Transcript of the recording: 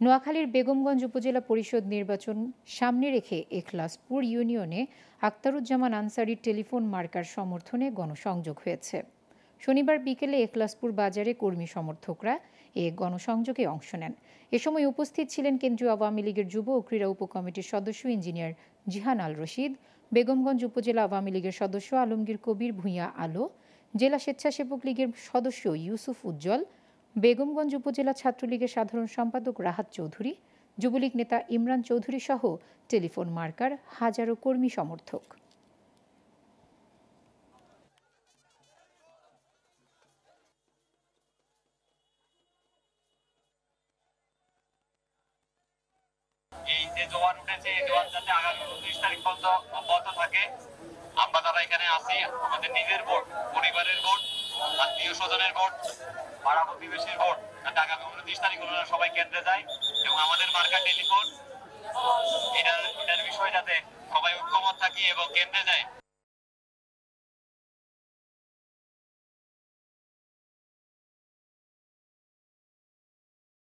নোয়াখালীর বেগমগঞ্জ উপজেলা পরিষদ নির্বাচন সামনে রেখে এখলাসপুর ইউনিয়নে আক্তারুজ্জামান আনসারীর টেলিফোন মার্কার সমর্থনে গণসংযোগ হয়েছে। শনিবার বিকেলে এখলাসপুর বাজারে কর্মী সমর্থকরা এ গণসংযোগে অংশ নেন। এ সময় উপস্থিত ছিলেন কেন্দ্রীয় আওয়ামী লীগের যুব ও ক্রীড়া উপকমিটির সদস্য ইঞ্জিনিয়ার জিহান আল রশিদ, বেগমগঞ্জ উপজেলা আওয়ামী লীগের সদস্য আলমগীর কবির ভূঁইয়া আলো, জেলা স্বেচ্ছাসেবক লীগের সদস্য ইউসুফ উজ্জ্বল, বেগমগঞ্জ উপজেলা ছাত্রলীগের সাধারণ সম্পাদক রাহাত চৌধুরী, যুবলীগ নেতা ইমরান চৌধুরী সহ টেলিফোন মার্কার হাজারো কর্মী সমর্থক। এই যে জোয়ার উঠেছে, এই জোয়ার যাতে আগামী 29 তারিখ পর্যন্ত অব্যাহত থাকে। আমরা যারা এখানে আছি, আমাদের নিজের ভোট, পরিবারের ভোট, আত্মীয় স্বজনের ভোট, পাড়া প্রতিবেশীর ভোট, যাতে আগামী 29 তারিখ ওনারা সবাই কেন্দ্রে যায় এবং আমাদের মার্কা টেলিফোন এটার বিষয়ে যাতে সবাই ঐক্যমত থাকি এবং কেন্দ্রে যায়।